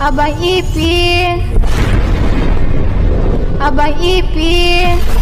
Abang Ipin. Abang Ipin.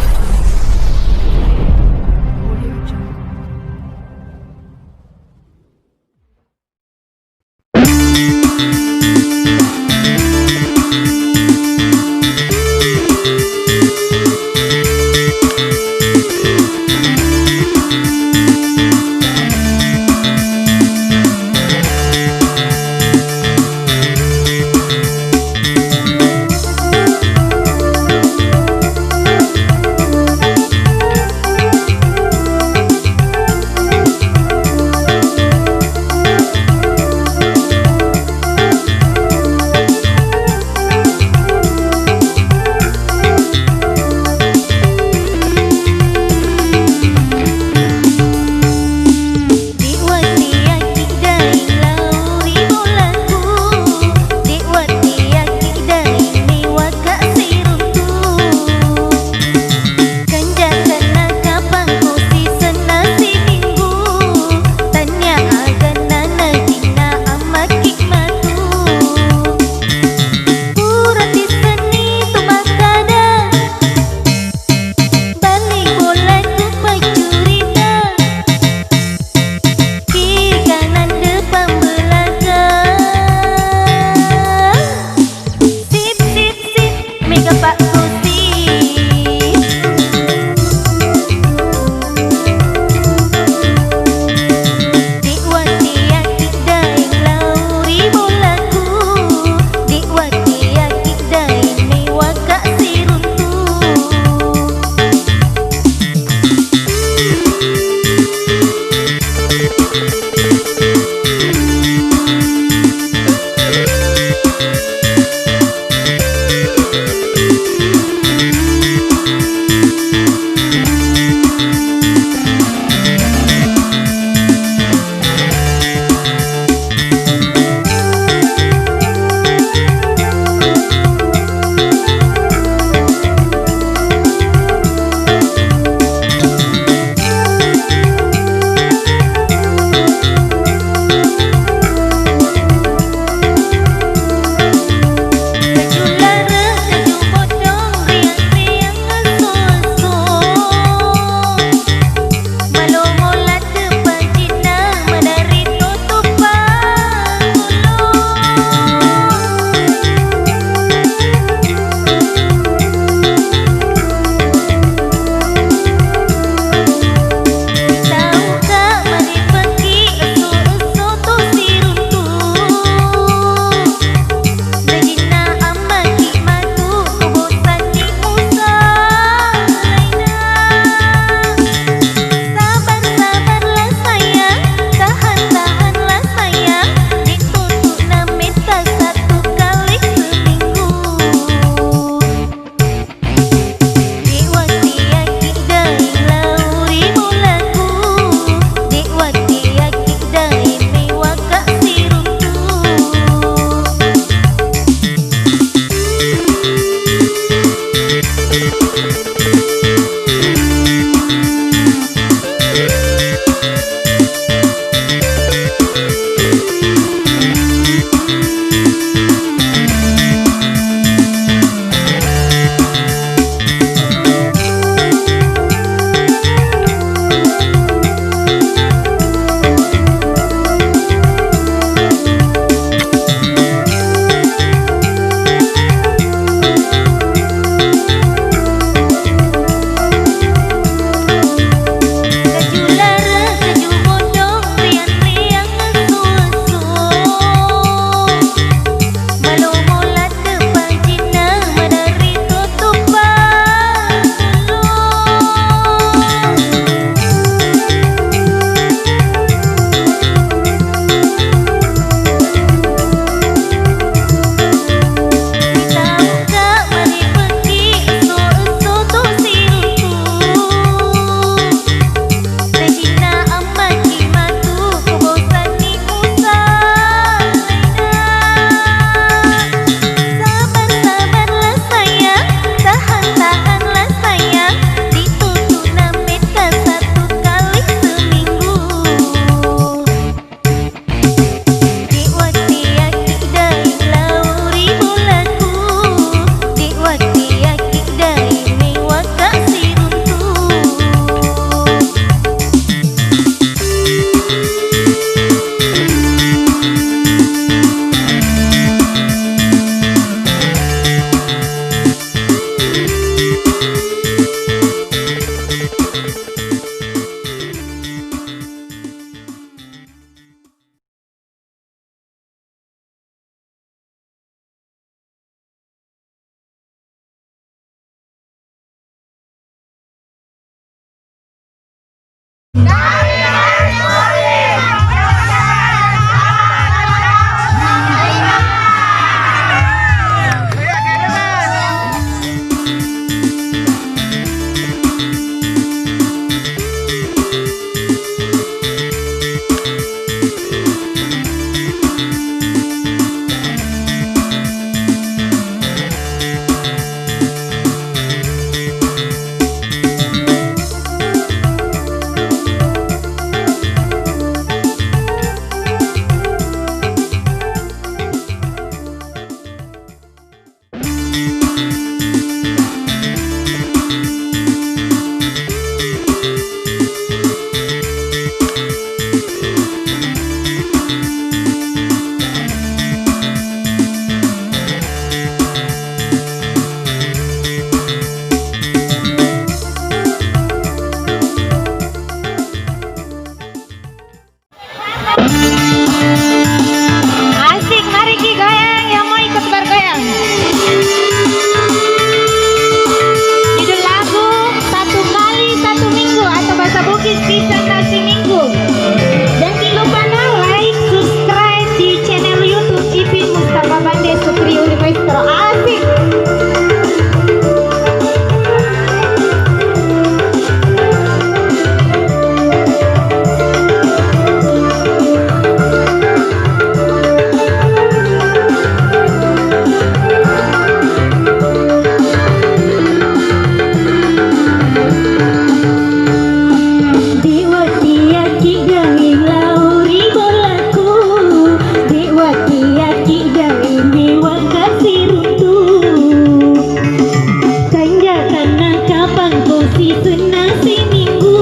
si sunnah seminggu.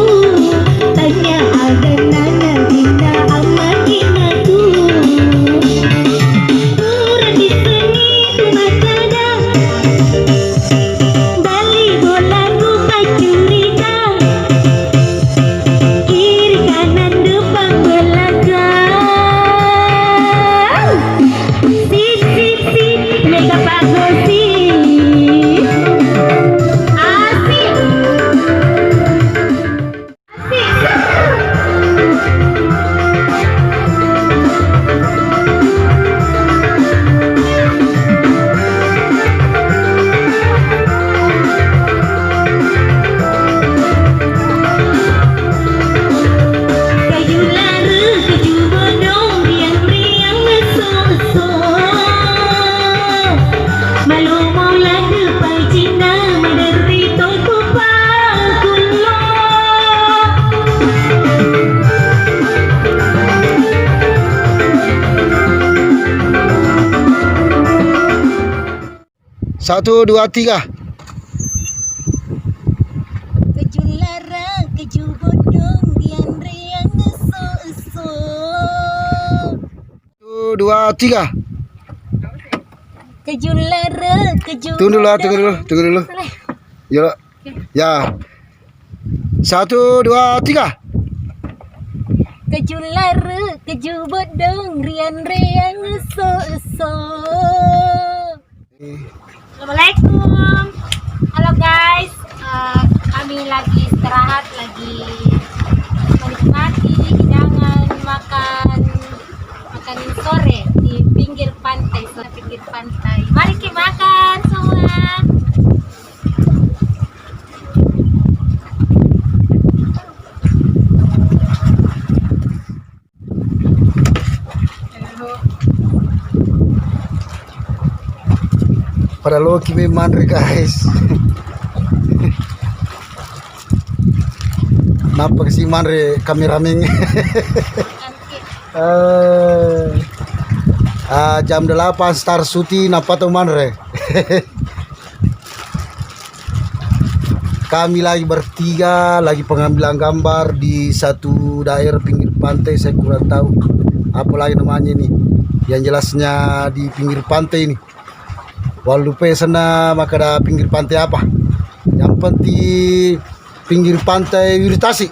Tanya ada nana dina amadinatu. Turun di seni tu macada. Bali bola buka curiga. Kiri kanan depan belakang. Sip sip sip mega pagosi. Asik. Kayu lara, keju bodong, riang-riang ngesok-sok. Malu mau lada pai Cina, menderita kupang kulok. Satu, dua, tiga. Keju lara, keju bodong, riang-riang ngesok-sok. Satu, dua, tiga. Keju lara, keju Tunggu dulu, bodong. tunggu dulu. Ya, ya. Satu, dua, tiga. Keju lara, keju bodong, riang-riang ngesok-sok. Assalamualaikum. Halo guys, kami lagi istirahat, lagi menikmati hidangan makan sore di pinggir pantai, Mari kita makan semua. Pada lo kimi mandre guys. Nampak si mandre kameramen. Jam 8 start syuting apa tuh mandre. Kami lagi bertiga, lagi pengambilan gambar di satu daerah pinggir pantai, saya kurang tahu apa lagi namanya nih. Yang jelasnya di pinggir pantai ini. Walau lupa sana maka ada pinggir pantai apa. Yang penting pinggir pantai Wiritasi.